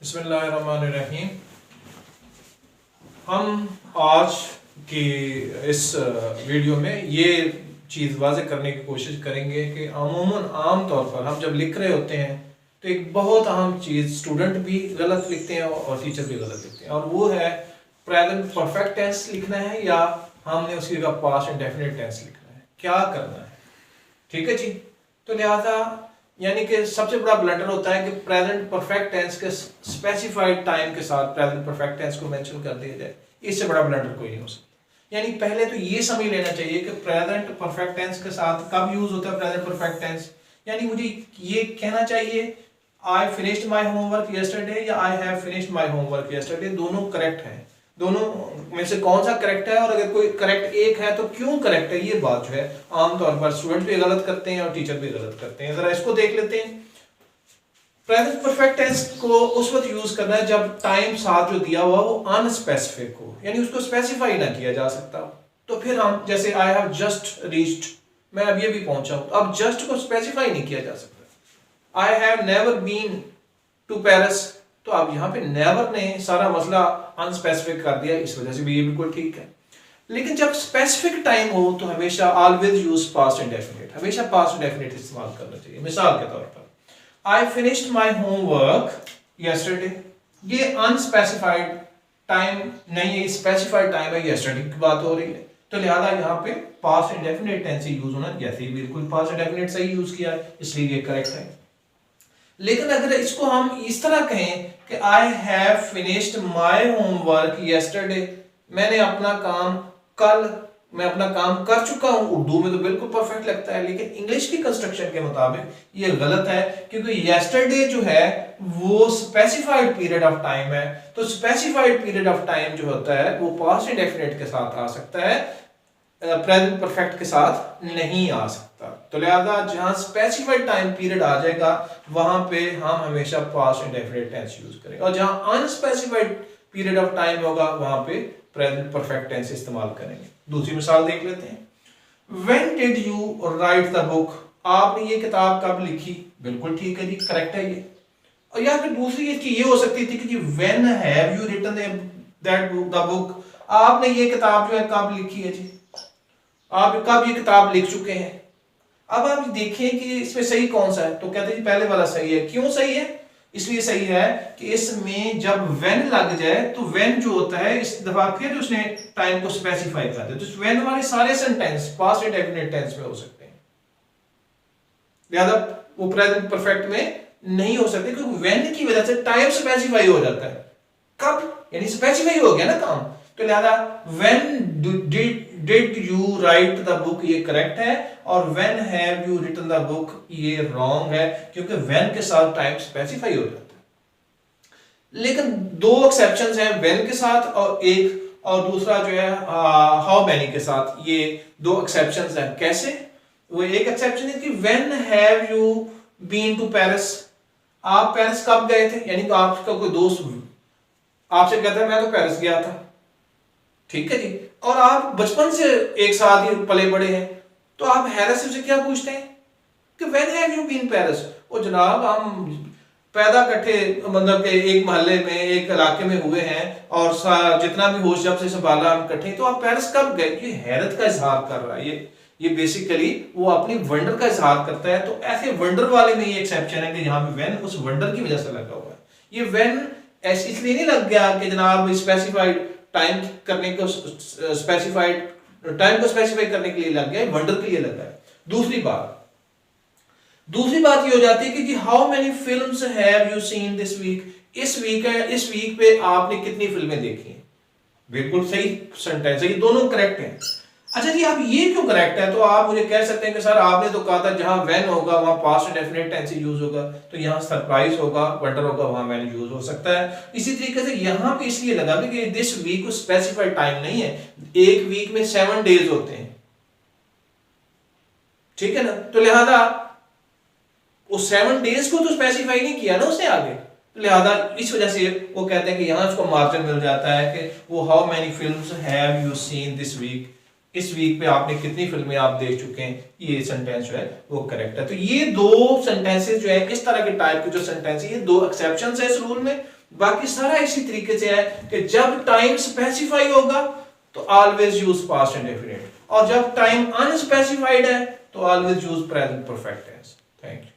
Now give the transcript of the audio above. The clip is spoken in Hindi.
बिस्मिल्लाहिर्रहमानिर्रहीम। हम आज की इस वीडियो में ये चीज़ वाज़े करने की कोशिश करेंगे कि अमूमन आम तौर पर हम जब लिख रहे होते हैं तो एक बहुत अहम चीज़ स्टूडेंट भी गलत लिखते हैं और टीचर भी गलत लिखते हैं, और वो है प्रेजेंट परफेक्ट टेंस लिखना है या हमने उसकी जगह पास्ट इंडेफिनिट टेंस लिखना है, क्या करना है। ठीक है जी। तो लिहाजा यानी कि सबसे बड़ा ब्लंडर होता है कि प्रेजेंट परफेक्ट टेंस के स्पेसिफाइड टाइम के साथ प्रेजेंट परफेक्ट टेंस को मेंशन कर दिया जाए। इससे बड़ा ब्लंडर कोई नहीं हो सकता। यानी पहले तो ये समझ लेना चाहिए कि प्रेजेंट परफेक्ट टेंस के साथ कब यूज होता है प्रेजेंट परफेक्ट टेंस। यानी मुझे ये कहना चाहिए I finished my homework yesterday या I have finished my homework yesterday, दोनों करेक्ट है। दोनों में से कौन सा करेक्ट है, और अगर कोई करेक्ट एक है तो क्यों करेक्ट है, ये बात जो है आमतौर पर स्टूडेंट भी गलत करते हैं और टीचर भी गलत करते हैं। जरा इसको देख लेते हैं। प्रेजेंट परफेक्ट टेंस को उस वक्त यूज करना है जब टाइम साथ जो दिया हुआ वो अनस्पेसिफिक हो, यानी उसको स्पेसिफाई ना किया जा सकता। तो फिर हम जैसे आई हैव जस्ट रीच्ड, मैं अब ये भी पहुंचा हूं, अब जस्ट को स्पेसिफाई नहीं किया जा सकता। I have never been to Paris, तो अब यहाँ पे नेवर ने सारा मसला अनस्पेसिफिक कर दिया, इस वजह से भी ये बिल्कुल ठीक है। लेकिन जब स्पेसिफिक टाइम हो तो हमेशा ऑलवेज यूज पास्ट इंडेफिनिट, हमेशा पास्ट इंडेफिनिट इस्तेमाल करना चाहिए। मिसाल के तौर पर आई फिनिश्ड माई होमवर्क यस्टरडे, ये अनस्पेसिफाइड टाइम नहीं है, स्पेसिफाइड टाइम है, यस्टरडे की बात हो रही है, तो लिहाजा यहाँ पे पास्ट इंडेफिनिट टेंस ही यूज होना, जैसे ही बिल्कुल पास्ट इंडेफिनिट सही यूज किया है इसलिए ये करेक्ट है। लेकिन अगर इसको हम इस तरह कहें कि आई have finished my homework yesterday, मैंने अपना काम कल, मैं अपना काम कर चुका हूं, उर्दू में तो बिल्कुल परफेक्ट लगता है, लेकिन इंग्लिश की कंस्ट्रक्शन के मुताबिक ये गलत है, क्योंकि यस्टरडे जो है वो स्पेसिफाइड पीरियड ऑफ टाइम है। तो स्पेसिफाइड पीरियड ऑफ टाइम जो होता है वो पास्ट इंडेफिनिट के साथ आ सकता है, प्रेजेंट परफेक्ट के साथ नहीं आ सकता। तो लिहाजा जहां स्पेसिफाइड टाइम पीरियड आ जाएगा वहां पे हम हमेशा पास्ट इंडेफिनिट टेंस यूज करेंगे, और जहां अनस्पेसिफाइड पीरियड ऑफ टाइम होगा वहां पे प्रेजेंट परफेक्ट टेंस इस्तेमाल करेंगे। दूसरी मिसाल देख लेते हैं। When did you write the book, आपने ये किताब कब लिखी, बिल्कुल ठीक है जी, करेक्ट है ये। और या फिर दूसरी इसकी ये हो सकती थी कि जी when have you written that book, the book, आपने ये किताब जो है कब लिखी है जी, आप कब ये किताब लिख चुके हैं। अब आप देखें कि इसमें सही कौन सा है, तो कहते हैं जी पहले वाला सही है। क्यों सही है? इसलिए सही है कि इसमें जब when लग जाए तो when जो होता है इस दफा फिर उसने टाइम को स्पेसिफाई कर दिया, तो when वाले सारे सेंटेंस पास्ट इंडेफिनिट टेंस में हो सकते हैं, लिहाजा वो प्रेजेंट परफेक्ट में नहीं हो सकते, क्योंकि when की वजह से टाइम स्पेसिफाई हो जाता है, कब, यानी स्पेसिफाई हो गया ना काम। तो लिहाजा when did you write the book ये करेक्ट है, और when have you written the book ये रॉन्ग है, क्योंकि when के साथ टाइम स्पेसिफाई हो जाता है। लेकिन दो एक्सेप्शंस हैं when के साथ और दूसरा जो है how many के साथ, ये दो एक्सेप्शंस हैं। कैसे? वो एक एक्सेप्शन है कि when have you been to Paris, आप पेरिस कब गए थे, यानी कि आपका कोई दोस्त आपसे कहता है मैं तो पेरिस गया था, ठीक है जी, और आप बचपन से एक साथ ही पले बड़े हैं, तो आप हैरत से क्या पूछते हैं कि when have you been Paris, ओ जनाब हम पैदा इकट्ठे मतलब के एक मोहल्ले में एक इलाके में हुए हैं और जितना भी होश जब से संभाला हम इकट्ठे, तो आप पेरिस कब गए। ये हैरत का इजहार कर रहा है, ये बेसिकली वो अपनी वंडर का इजहार करता है। तो ऐसे वंडर वाले में ये एक्सेप्शन है कि यहाँ पे when उस वंडर की वजह से लगा हुआ है। ये when ऐसे इसलिए नहीं लग गया कि जनाब स्पेसिफाइड टाइम करने को, स्पेसिफाइड टाइम को स्पेसिफाई करने के लिए लग गया, वंडर के लिए लगा है। दूसरी बात ये हो जाती है कि जी how many films have you seen this week, इस वीक पे आपने कितनी फिल्में देखी हैं। बिल्कुल सही सेंटेंस है, ये दोनों करेक्ट हैं। अच्छा जी, आप ये क्यों करेक्ट है, तो आप मुझे कह सकते हैं कि सर आपने तो कहा था जहां when होगा वहां पास्ट इंडेफिनिट टेंस यूज होगा, तो यहां सरप्राइज होगा, वंडर होगा, वहां when यूज हो सकता है। इसी तरीके से यहां पे इसलिए लगा कि दिस वीक को स्पेसिफाइड टाइम नहीं है, एक वीक में 7 डेज होते हैं, ठीक है ना, तो लिहाजा उस 7 डेज को तो स्पेसिफाई नहीं किया ना उसने आगे, लिहाजा इस वजह से वो कहते हैं कि यहां उसको मार्जिन मिल जाता है कि वो how many films have you seen this week, इस वीक पे आपने कितनी फिल्में आप देख चुके हैं, ये सेंटेंस जो है वो करेक्ट है। तो ये दो सेंटेंसेस जो है, इस तरह के टाइप के जो सेंटेंस है, ये दो एक्सेप्शंस है इस रूल में, बाकी सारा इसी तरीके से है कि जब टाइम स्पेसिफाई होगा तो ऑलवेज यूज पास्ट इंडेफिनिट, और जब टाइम अनस्पेसिफाइड है तो always use present perfect tense. Thank you.